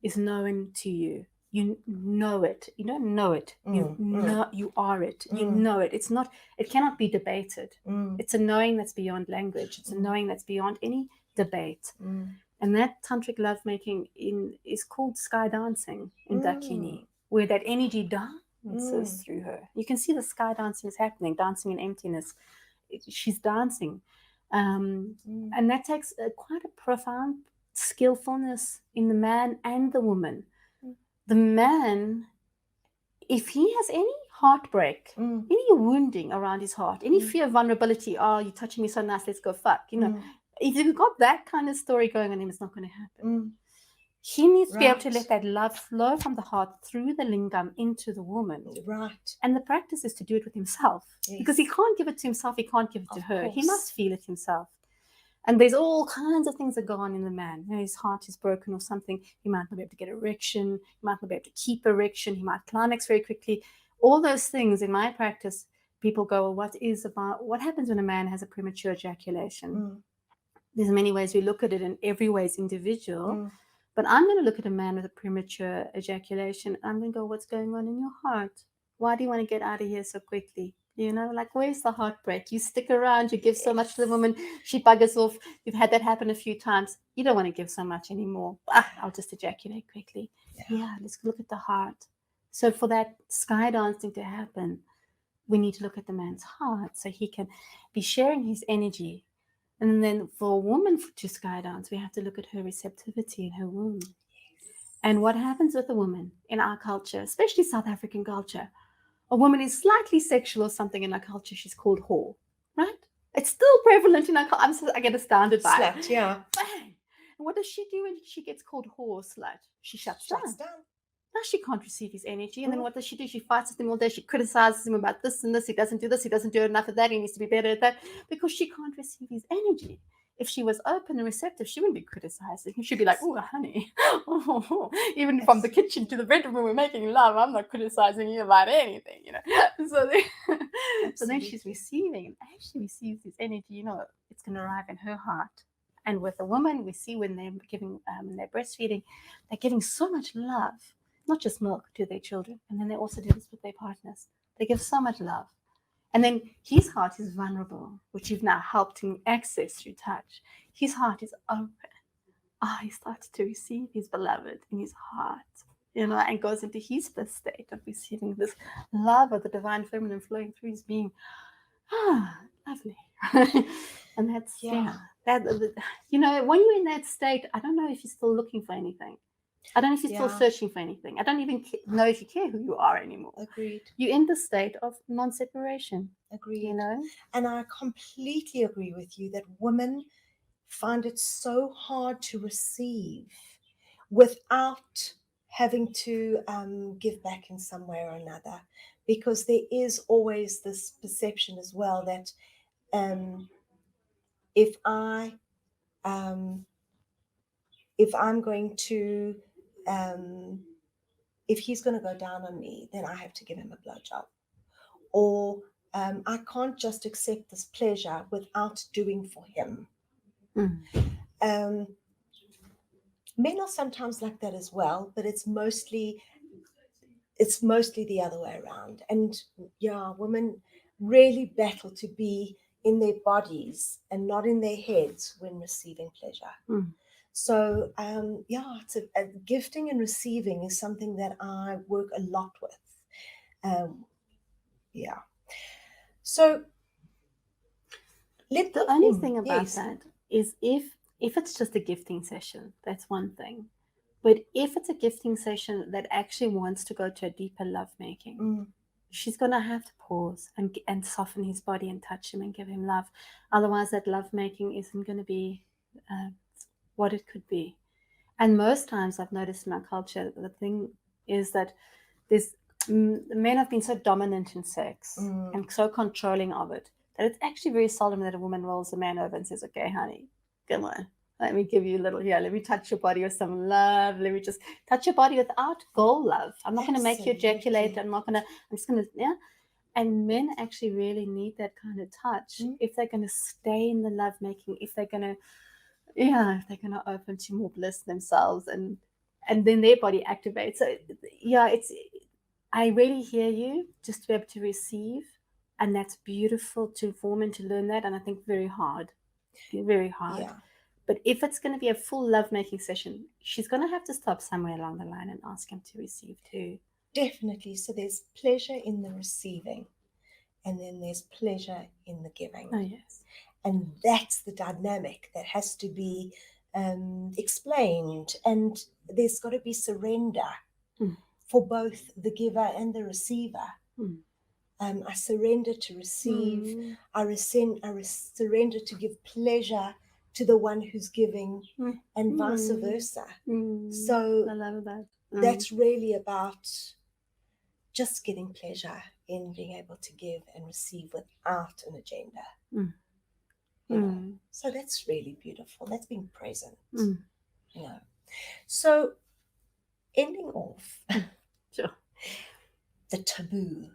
is known to you. You know it. You don't know it. You are it. You know it. It cannot be debated. It's a knowing that's beyond language. It's a knowing that's beyond any debate. And that tantric lovemaking is called sky dancing in Dakini, where that energy dances through her. You can see the sky dancing is happening, dancing in emptiness. She's dancing. And that takes quite a profound skillfulness in the man and the woman. The man, if he has any heartbreak, any wounding around his heart, any fear of vulnerability, oh, you're touching me so nice, let's go fuck, if you've got that kind of story going on him, it's not going to happen. He needs to be able to let that love flow from the heart through the lingam into the woman. Right. And the practice is to do it with himself. Yes. Because he can't give it to himself, he can't give it to her. He must feel it himself. And there's all kinds of things that go on in the man. His heart is broken or something. He might not be able to get erection. He might not be able to keep erection. He might climax very quickly. All those things in my practice, people go, well, what happens when a man has a premature ejaculation? There's many ways we look at it, and every way is individual. But I'm going to look at a man with a premature ejaculation. I'm going to go, what's going on in your heart? Why do you want to get out of here so quickly? Where's the heartbreak? You stick around, you give so much to the woman, she buggers off. You've had that happen a few times. You don't want to give so much anymore. I'll just ejaculate quickly. Yeah, let's look at the heart. So for that sky dancing to happen, we need to look at the man's heart so he can be sharing his energy. And then for a woman to sky dance, we have to look at her receptivity in her womb. And what happens with a woman in our culture, especially South African culture, a woman is slightly sexual or something in our culture, she's called whore, right? It's still prevalent in our culture. I get astounded by Slut, it. yeah. Bang! And what does she do when she gets called whore or slut? She shuts down. Now she can't receive his energy. And then what does she do? She fights with him all day. She criticizes him about this and this. He doesn't do this. He doesn't do enough of that. He needs to be better at that, because she can't receive his energy. If she was open and receptive, she wouldn't be criticizing him. She'd be like, oh, honey, even from the kitchen to the bedroom when we're making love, I'm not criticizing you about anything, So then she's receiving, and as she receives his energy, it's going to arrive in her heart. And with a woman, we see when they're giving, when they're breastfeeding, they're giving so much love, not just milk, to their children. And then they also do this with their partners. They give so much love. And then his heart is vulnerable, which you've now helped him access through touch. His heart is open. He starts to receive his beloved in his heart, and goes into his first state of receiving this love of the divine feminine flowing through his being. Lovely. And that's, when you're in that state, I don't know if you're still looking for anything. I don't know if you're still searching for anything. I don't even know if you care who you are anymore. Agreed. You're in the state of non-separation. Agreed. And I completely agree with you that women find it so hard to receive without having to give back in some way or another, because there is always this perception as well that if I'm going to if he's going to go down on me, then I have to give him a blowjob, or I can't just accept this pleasure without doing for him. Men are sometimes like that as well, but it's mostly the other way around. And women really battle to be in their bodies and not in their heads when receiving pleasure. So it's a gifting and receiving is something that I work a lot with. So the only thing about that is if it's just a gifting session, that's one thing. But if it's a gifting session that actually wants to go to a deeper lovemaking, she's going to have to pause and soften his body and touch him and give him love. Otherwise, that lovemaking isn't going to be what it could be. And most times I've noticed in our culture, the thing is that men have been so dominant in sex and so controlling of it that it's actually very seldom that a woman rolls a man over and says, okay, honey, come on, let me give you a little here. Let me touch your body with some love. Let me just touch your body without goal love. I'm not going to make you ejaculate. I'm just going to, And men actually really need that kind of touch if they're going to stay in the lovemaking, if they're going to, if they're going to open to more bliss themselves, and then their body activates. So I really hear you, just to be able to receive, and that's beautiful to form and to learn that, and I think very hard. But if it's going to be a full lovemaking session, she's going to have to stop somewhere along the line and ask him to receive too. Definitely. So there's pleasure in the receiving, and then there's pleasure in the giving. Oh, yes. And that's the dynamic that has to be explained. And there's got to be surrender for both the giver and the receiver. I surrender to receive. I surrender to give pleasure to the one who's giving, and vice versa. So I love that. That's really about just getting pleasure in being able to give and receive without an agenda. So that's really beautiful. That's being present. So ending off, the taboo.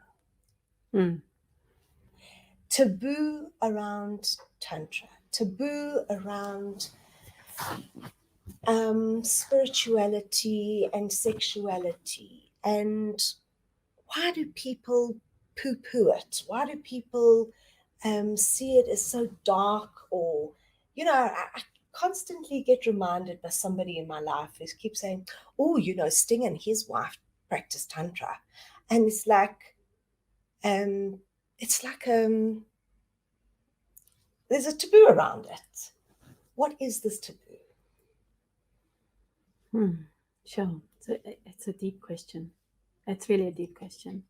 Taboo around Tantra, taboo around spirituality and sexuality. And why do people poo-poo it? Why do people see it as so dark? Or, I constantly get reminded by somebody in my life who keeps saying, oh, Sting and his wife practice Tantra. And it's like, there's a taboo around it. What is this taboo? Sure. It's a deep question. It's really a deep question.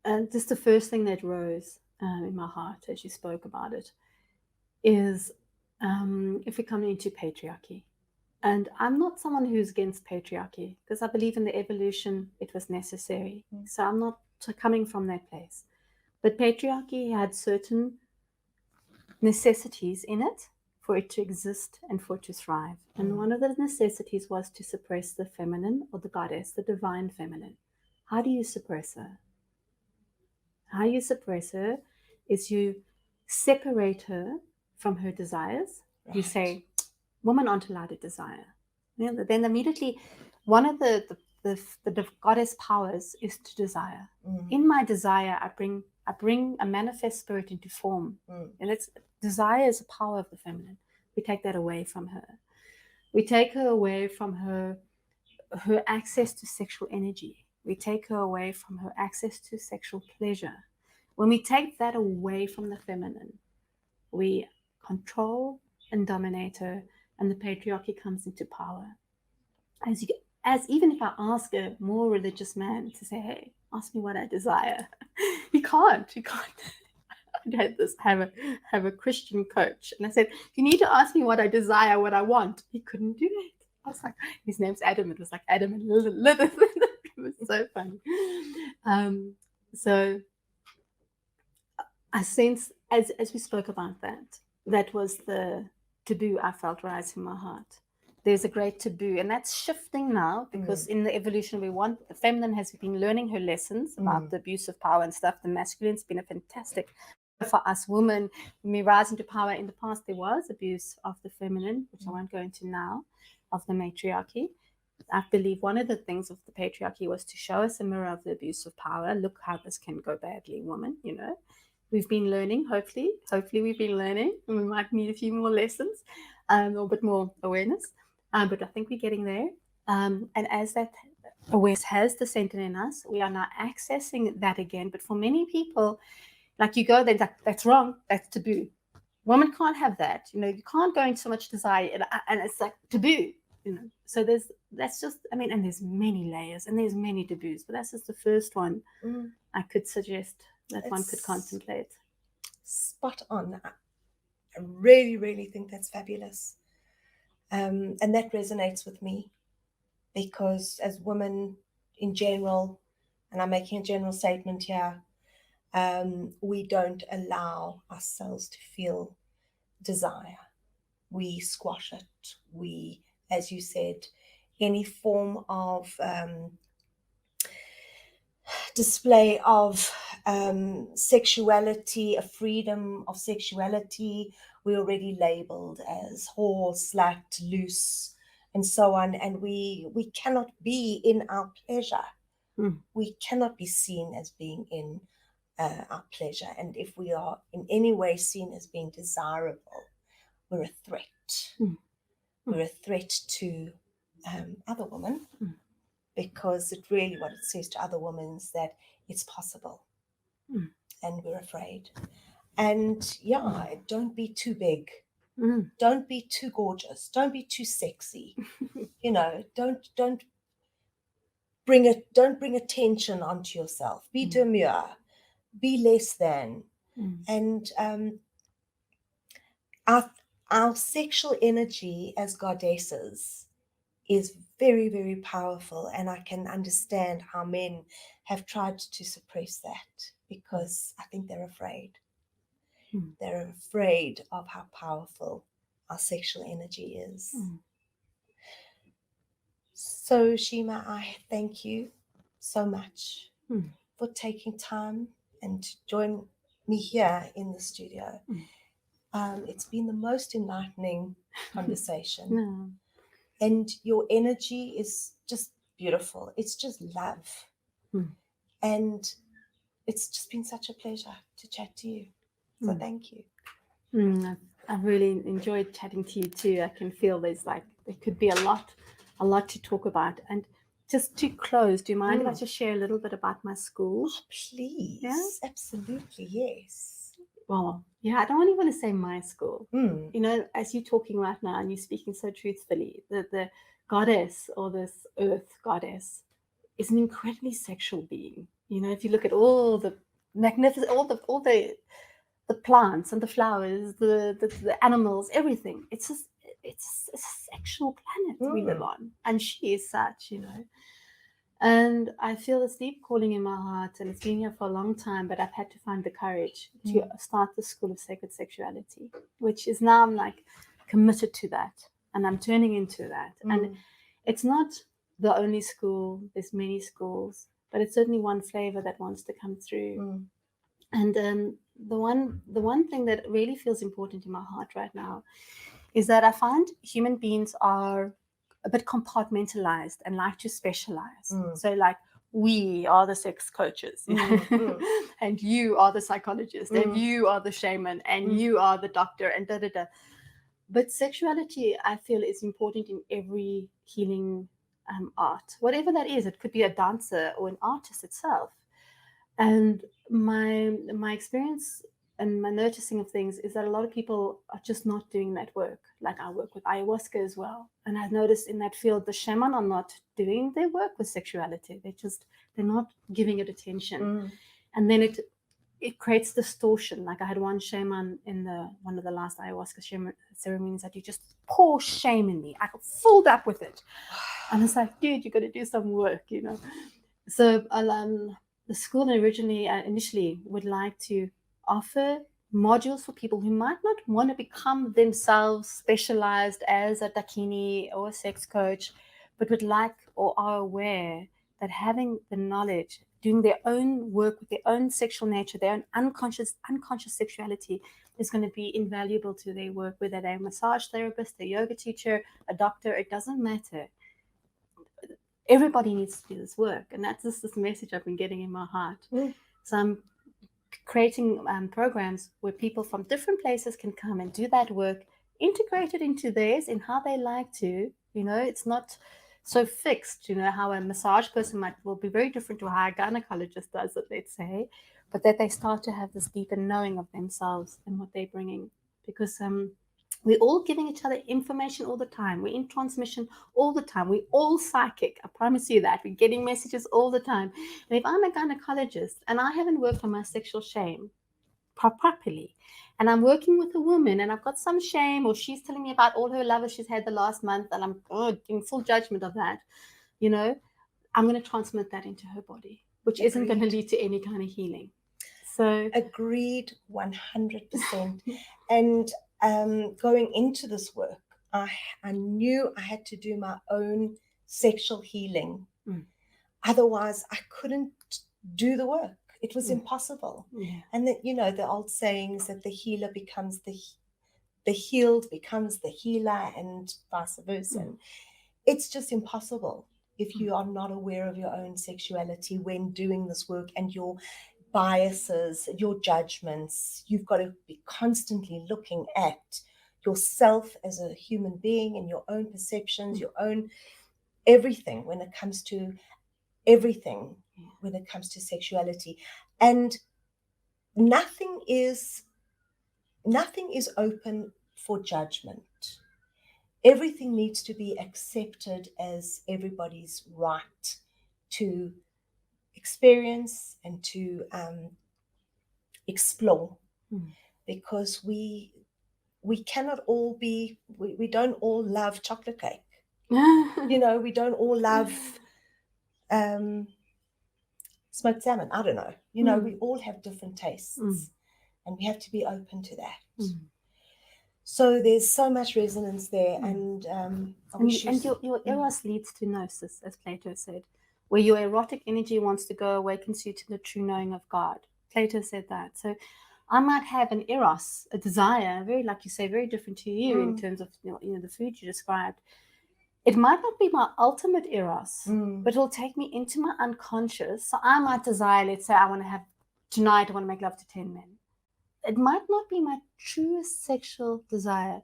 And just the first thing that rose in my heart as you spoke about it is if we come into patriarchy And I'm not someone who's against patriarchy, because I believe in the evolution, it was necessary. So I'm not coming from that place. But patriarchy had certain necessities in it for it to exist and for it to thrive. And one of the necessities was to suppress the feminine, or the goddess, the divine feminine. How do you suppress her? How you suppress her is you separate her from her desires. You say, women aren't allowed to desire. Then immediately, one of the goddess powers is to desire. In my desire, I bring a manifest spirit into form. And it's desire is a power of the feminine. We take that away from her. We take her away from her access to sexual energy. We take her away from her access to sexual pleasure. When we take that away from the feminine, we control and dominate her, and the patriarchy comes into power. As even if I ask a more religious man to say, hey, ask me what I desire, he can't. I had this have a Christian coach, and I said, you need to ask me what I desire, what I want. He couldn't do it. I was like, his name's Adam. It was like Adam and Lilith. It was so funny. So I sense, as we spoke about that was the taboo I felt rise in my heart. There's a great taboo, and that's shifting now, because in the evolution the feminine has been learning her lessons about the abuse of power and stuff. The masculine's been a fantastic for us women. When we rise into power, in the past there was abuse of the feminine, which I won't go into now, of the matriarchy. I believe one of the things of the patriarchy was to show us a mirror of the abuse of power. Look how this can go badly, woman, We've been learning, hopefully we've been learning, and we might need a few more lessons, or a bit more awareness. But I think we're getting there. And as that awareness has descended in us, we are now accessing that again. But for many people, like you go, they're like, that's wrong, that's taboo. Women can't have that. You can't go into so much desire, and it's like taboo. So and there's many layers and there's many taboos, but that's just the first one I could suggest that one could contemplate. Spot on. I really, really think that's fabulous. And that resonates with me, because as women in general, and I'm making a general statement here, we don't allow ourselves to feel desire. We squash it. We, as you said, any form of display of sexuality, a freedom of sexuality, we're already labeled as whore, slut, loose, and so on. And we cannot be in our pleasure. We cannot be seen as being in our pleasure. And if we are in any way seen as being desirable, we're a threat. We're a threat to other women. Because what it says to other women is that it's possible, and we're afraid. And don't be too big, don't be too gorgeous, don't be too sexy. Don't bring attention onto yourself. Be demure, be less than. And our sexual energy as goddesses is very, very powerful, and I can understand how men have tried to suppress that, because I think they're afraid. They're afraid of how powerful our sexual energy is. So, Shima, I thank you so much for taking time and to join me here in the studio. It's been the most enlightening conversation. And your energy is just beautiful. It's just love. And it's just been such a pleasure to chat to you. So thank you. I've really enjoyed chatting to you too. I can feel there could be a lot to talk about. And just to close, do you mind if I just share a little bit about my school? Oh, please. Yeah? Absolutely, yes. Well, I don't really want to say my school. As you're talking right now and you're speaking so truthfully, the goddess, or this earth goddess, is an incredibly sexual being. If you look at all the magnificent, all the plants and the flowers, the animals, everything, it's just it's a sexual planet we live on, and she is such, And I feel this deep calling in my heart, and it's been here for a long time, but I've had to find the courage to start the School of Sacred Sexuality, which is now I'm like committed to that, and I'm turning into that. And it's not the only school, there's many schools, but it's certainly one flavor that wants to come through. And the one thing that really feels important in my heart right now is that I find human beings are a bit compartmentalized and like to specialize. So like, we are the sex coaches, and you are the psychologist, and you are the shaman, and you are the doctor, and da da da. But sexuality, I feel, is important in every healing art, whatever that is. It could be a dancer or an artist itself. And my experience and my noticing of things is that a lot of people are just not doing that work. Like, I work with ayahuasca as well, and I've noticed in that field the shaman are not doing their work with sexuality. They're not giving it attention, and then it creates distortion. Like, I had one shaman in one of the last ayahuasca ceremonies that you just pour shame in me. I got filled up with it, and it's like, dude, you got to do some work, So the school initially would like to offer modules for people who might not want to become themselves specialized as a Dakini or a sex coach, but would like or are aware that having the knowledge, doing their own work with their own sexual nature, their own unconscious sexuality is going to be invaluable to their work, whether they're a massage therapist, a yoga teacher, a doctor, it doesn't matter. Everybody needs to do this work, and that's just this message I've been getting in my heart. So I'm creating programs where people from different places can come and do that work, integrated into theirs in how they like to. It's not so fixed. How a massage person will be very different to how a gynecologist does it, let's say, but that they start to have this deeper knowing of themselves and what they're bringing, because we're all giving each other information all the time. We're in transmission all the time. We're all psychic. I promise you that. We're getting messages all the time. And if I'm a gynecologist and I haven't worked on my sexual shame properly, and I'm working with a woman and I've got some shame, or she's telling me about all her lovers she's had the last month, and I'm in full judgment of that, I'm going to transmit that into her body, which isn't going to lead to any kind of healing. So agreed 100%. And going into this work, I knew I had to do my own sexual healing. Otherwise, I couldn't do the work. It was impossible. And that, the old sayings that the healer becomes the healed becomes the healer, and vice versa. And it's just impossible if you are not aware of your own sexuality when doing this work, and your biases, your judgments. You've got to be constantly looking at yourself as a human being and your own perceptions, your own everything when it comes to sexuality. And nothing is open for judgment. Everything needs to be accepted as everybody's right to experience and to explore, because we cannot all be, we don't all love chocolate cake. We don't all love smoked salmon. I don't know. We all have different tastes, and we have to be open to that. So there's so much resonance there, and your eros leads to gnosis, as Plato said, where your erotic energy wants to go, awakens you to the true knowing of God. Plato said that. So I might have an eros, a desire, very, like you say, very different to you in terms of the food you described. It might not be my ultimate eros, but it'll take me into my unconscious. So I might desire, let's say, I want to make love to 10 men. It might not be my truest sexual desire,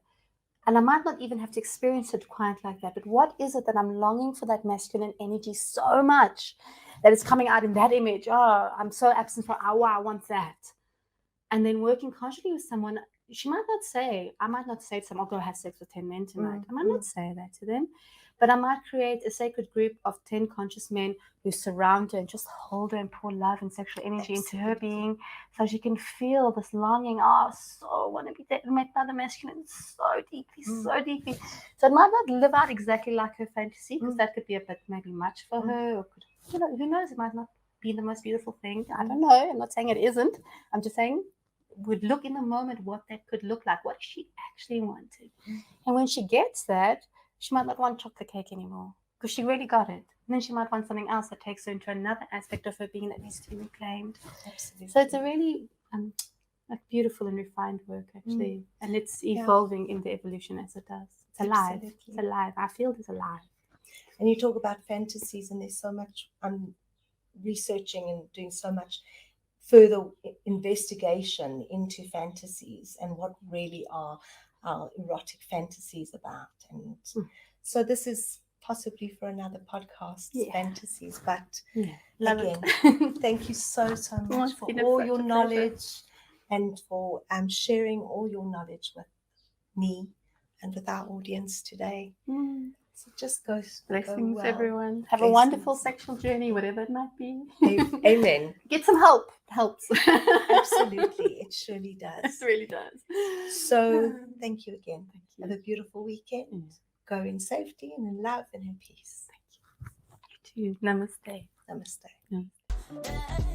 and I might not even have to experience it quite like that. But what is it that I'm longing for that masculine energy so much that it's coming out in that image? Oh, I'm so absent from, I want that. And then working consciously with someone, I might not say to someone, I'll go have sex with 10 men tonight. I might not say that to them. But I might create a sacred group of 10 conscious men who surround her and just hold her and pour love and sexual energy into her being, so she can feel this longing. Oh, I so want to be met by the masculine so deeply, so deeply. So it might not live out exactly like her fantasy, because that could be a bit maybe much for her, or could, who knows, it might not be the most beautiful thing. I don't know. I'm not saying it isn't. I'm just saying, would look in the moment what that could look like, what she actually wanted. And when she gets that, she might not want chocolate cake anymore, because she really got it. And then she might want something else that takes her into another aspect of her being that needs to be reclaimed. Absolutely. So it's a really like beautiful and refined work, actually. And it's evolving in the evolution as it does. It's alive. Absolutely. It's alive. Our field is alive. And you talk about fantasies, and there's so much. I'm researching and doing so much further investigation into fantasies and what really are our erotic fantasies about. And so this is possibly for another podcast, fantasies. But again, thank you so much for all your knowledge and for sharing all your knowledge with me and with our audience today. So just goes blessings, well. everyone. Have a wonderful sexual journey, whatever it might be. Amen. Get some help. It helps. Absolutely. It surely does. It really does. So thank you again. Thank you. Have a beautiful weekend. Go in safety and in love and in peace. Thank you. You too. Namaste. Namaste.